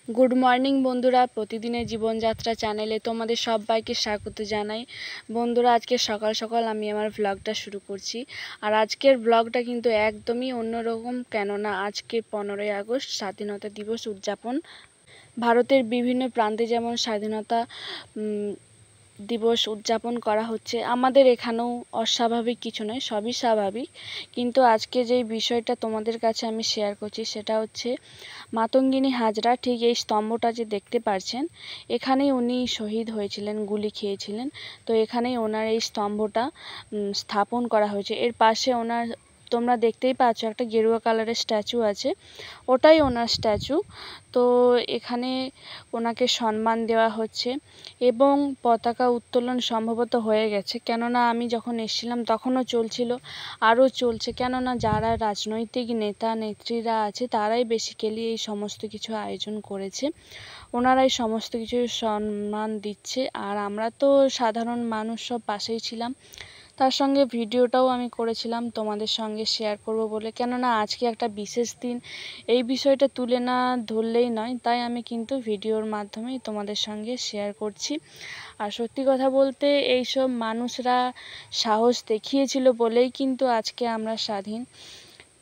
Good morning বন্ধুরা, প্রতিদিনের জীবনযাত্রা চ্যানেলে তোমাদের সবাইকে স্বাগত জানাই। বন্ধুরা, আজকে সকাল সকাল আমি আমার ভ্লগটা শুরু করছি। আর আজকের ভ্লগটা কিন্তু একদমই অন্যরকম, কেননা আজকে 15ই আগস্ট স্বাধীনতা দিবস উদযাপন। ভারতের বিভিন্ন প্রান্তে যেমন স্বাধীনতা দিবস উদযাপন করা হচ্ছে, আমাদের এখানেও অস্বাভাবিক কিছু নয়, সবই স্বাভাবিক। কিন্তু আজকে যেই বিষয়টা তোমাদের কাছে আমি শেয়ার করছি সেটা হচ্ছে মাতঙ্গিনী হাজরা। ঠিক এই স্তম্ভটা যে দেখতে পাচ্ছেন, এখানেই উনি শহীদ হয়েছিলেন, গুলি খেয়েছিলেন। তো এখানেই ওনার এই স্তম্ভটা স্থাপন করা হয়েছে। এর পাশে ওনার, তোমরা দেখতেই পাচ্ছ, একটা গেরুয়া কালারের স্ট্যাচু আছে, ওটাই ওনার স্ট্যাচু। তো এখানে ওনাকে সম্মান দেওয়া হচ্ছে এবং পতাকা উত্তোলন সম্ভবত হয়ে গেছে, কেননা আমি যখন এসেছিলাম তখনও চলছিল, আরও চলছে। কেননা যারা রাজনৈতিক নেতা নেত্রীরা আছে তারাই বেসিক্যালি এই সমস্ত কিছু আয়োজন করেছে, ওনারাই সমস্ত কিছু সম্মান দিচ্ছে। আর আমরা তো সাধারণ মানুষ সব পাশেই ছিলাম, তার সঙ্গে ভিডিওটাও আমি করেছিলাম তোমাদের সঙ্গে শেয়ার করব বলে, কেননা আজকে একটা বিশেষ দিন, এই বিষয়টা তুলে না ধরলেই নয়, তাই আমি কিন্তু ভিডিওর মাধ্যমেই তোমাদের সঙ্গে শেয়ার করছি। আর সত্যি কথা বলতে এইসব মানুষরা সাহস দেখিয়েছিল বলেই কিন্তু আজকে আমরা স্বাধীন।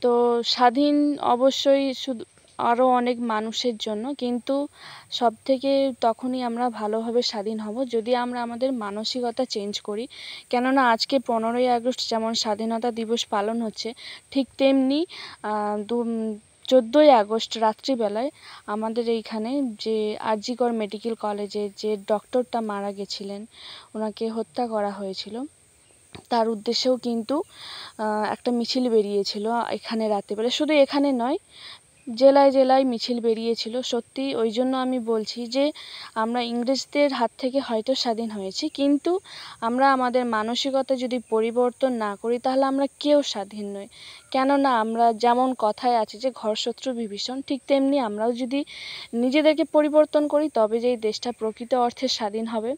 তো স্বাধীন অবশ্যই শুধু আরও অনেক মানুষের জন্য, কিন্তু সবথেকে তখনই আমরা ভালোভাবে স্বাধীন হব যদি আমরা আমাদের মানসিকতা চেঞ্জ করি। কেননা আজকে 15ই আগস্ট যেমন স্বাধীনতা দিবস পালন হচ্ছে, ঠিক তেমনি 14ই আগস্ট রাত্রিবেলায় আমাদের এইখানে যে আর.জি. কর মেডিকেল কলেজে যে ডক্টরটা মারা গেছিলেন, ওনাকে হত্যা করা হয়েছিল, তার উদ্দেশ্যেও কিন্তু একটা মিছিল বেরিয়েছিল এখানে রাত্রিবেলা। শুধু এখানে নয়, জেলায় জেলায় মিছিল বেরিয়েছিল। সত্যি ওই জন্য আমি বলছি যে আমরা ইংরেজদের হাত থেকে হয়তো স্বাধীন হয়েছি, কিন্তু আমরা আমাদের মানসিকতা যদি পরিবর্তন না করি তাহলে আমরা কেউ স্বাধীন নই। কেননা আমরা যেমন কথায় আছে যে ঘরশত্রু বিভীষণ, ঠিক তেমনি আমরাও যদি নিজেদেরকে পরিবর্তন করি তবে যেই দেশটা প্রকৃত অর্থে স্বাধীন হবে।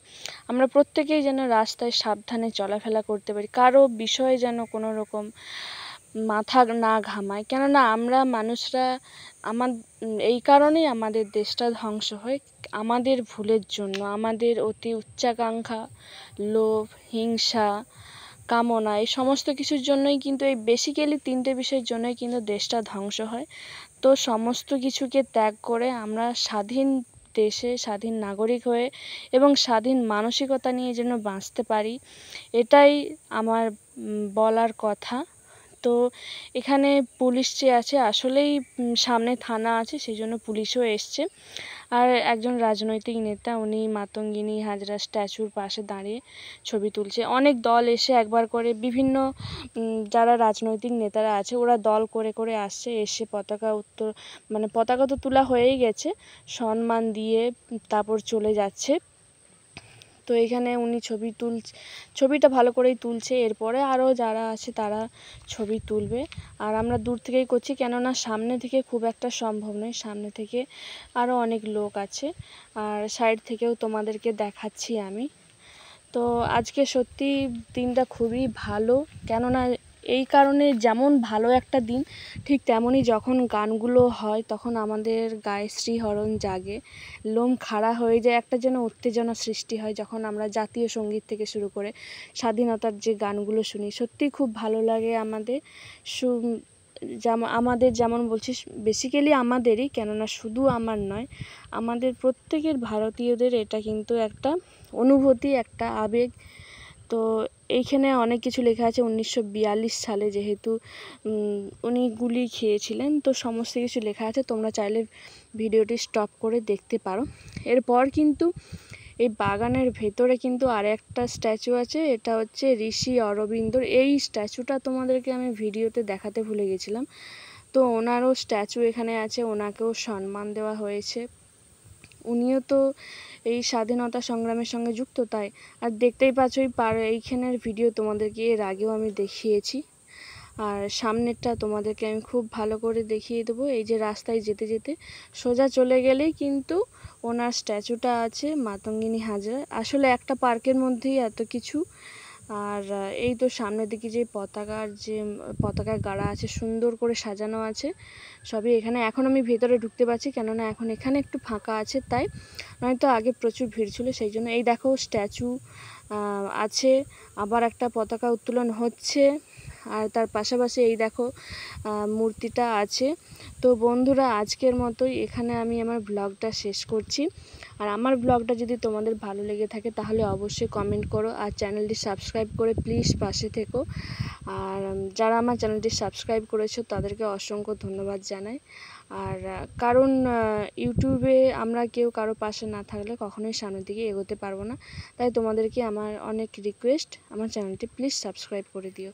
আমরা প্রত্যেকেই যেন রাস্তায় সাবধানে চলাফেরা করতে পারি, কারো বিষয়ে যেন কোনো রকম মাথা না ঘামায়। কেননা আমরা মানুষরা এই কারণেই আমাদের দেশটা ধ্বংস হয়, আমাদের ভুলের জন্য, আমাদের অতি উচ্চাকাঙ্ক্ষা, লোভ, হিংসা, কামনা, এই সমস্ত কিছুর জন্যই কিন্তু, এই বেসিক্যালি 3টে বিষয়ের জন্যই কিন্তু দেশটা ধ্বংস হয়। তো সমস্ত কিছুকে ত্যাগ করে আমরা স্বাধীন দেশে স্বাধীন নাগরিক হয়ে এবং স্বাধীন মানসিকতা নিয়ে যেন বাঁচতে পারি, এটাই আমার বলার কথা। তো এখানে পুলিশ যে আছে, আসলেই সামনে থানা আছে, সেই জন্য পুলিশও এসছে। আর একজন রাজনৈতিক নেতা, উনি মাতঙ্গিনী হাজরা স্ট্যাচুর পাশে দাঁড়িয়ে ছবি তুলছে। অনেক দল এসে একবার করে, বিভিন্ন যারা রাজনৈতিক নেতারা আছে ওরা দল করে করে আসছে, এসে পতাকা তো তোলা হয়েই গেছে, সম্মান দিয়ে তারপর চলে যাচ্ছে। তো এখানে উনি ছবিটা ভালো করেই তুলছে, এরপরে আরও যারা আছে তারা ছবি তুলবে। আর আমরা দূর থেকেই করছি, কেননা সামনে থেকে খুব একটা সম্ভব নয়, সামনে থেকে আরও অনেক লোক আছে, আর সাইড থেকেও তোমাদেরকে দেখাচ্ছি আমি। তো আজকে সত্যি দিনটা খুবই ভালো, কেননা এই কারণে, যেমন ভালো একটা দিন, ঠিক তেমনই যখন গানগুলো হয় তখন আমাদের গায়ে শ্রীহরণ জাগে, লোম খাড়া হয়ে যায়, একটা যেন উত্তেজনা সৃষ্টি হয় যখন আমরা জাতীয় সঙ্গীত থেকে শুরু করে স্বাধীনতার যে গানগুলো শুনি। সত্যিই খুব ভালো লাগে আমাদের। যেমন বলছি, বেসিক্যালি আমাদেরই, কেননা শুধু আমার নয়, আমাদের প্রত্যেকের ভারতীয়দের এটা কিন্তু একটা অনুভূতি, একটা আবেগ। তো এইখানে অনেক কিছু লেখা আছে, 1942 সালে যেহেতু উনি গুলি খেয়েছিলেন, তো সমস্ত কিছু লেখা আছে, তোমরা চাইলে ভিডিওটি স্টপ করে দেখতে পারো। এরপর কিন্তু এই বাগানের ভেতরে কিন্তু আর একটা স্ট্যাচু আছে, এটা হচ্ছে ঋষি অরবিন্দর। এই স্ট্যাচুটা তোমাদেরকে আমি ভিডিওতে দেখাতে ভুলে গেছিলাম। তো ওনারও স্ট্যাচু এখানে আছে, ওনাকেও সম্মান দেওয়া হয়েছে। উনিও তো এই স্বাধীনতা সংগ্রামের সঙ্গে যুক্ত, তাই। আর দেখতেই পাচ্ছ এইখানের ভিডিও তোমাদেরকে এর আগেও আমি দেখিয়েছি, আর সামনেরটা তোমাদেরকে আমি খুব ভালো করে দেখিয়ে দেবো। এই যে রাস্তায় যেতে যেতে সোজা চলে গেলেই কিন্তু ওনার স্ট্যাচুটা আছে, মাতঙ্গিনী হাজরা। আসলে একটা পার্কের মধ্যেই এত কিছু আর এই তো সামনের দিকে যে পতাকার গাড়া আছে, সুন্দর করে সাজানো আছে সবই এখানে। এখন আমি ভেতরে ঢুকতে পারছি, কেননা এখন এখানে একটু ফাঁকা আছে, তাই নয়তো আগে প্রচুর ভিড় ছিল সেই জন্য। এই দেখো স্ট্যাচু আছে, আবার একটা পতাকা উত্তোলন হচ্ছে, আর তার পাশাপাশি এই দেখো মূর্তিটা আছে। তো বন্ধুরা, আজকের মতোই এখানে আমি আমার ব্লগটা শেষ করছি। আর আমার ব্লগটা যদি তোমাদের ভালো লেগে থাকে তাহলে অবশ্যই কমেন্ট করো, আর চ্যানেলটি সাবস্ক্রাইব করে প্লিজ পাশে থেকো। আর যারা আমার চ্যানেলটি সাবস্ক্রাইব করেছো তাদেরকে অসংখ্য ধন্যবাদ জানাই। আর কারণ ইউটিউবে আমরা কেউ কারো পাশে না থাকলে কখনোই সামনের দিকে এগোতে পারবো না, তাই তোমাদেরকে আমার অনেক রিকোয়েস্ট, আমার চ্যানেলটি প্লিজ সাবস্ক্রাইব করে দিও।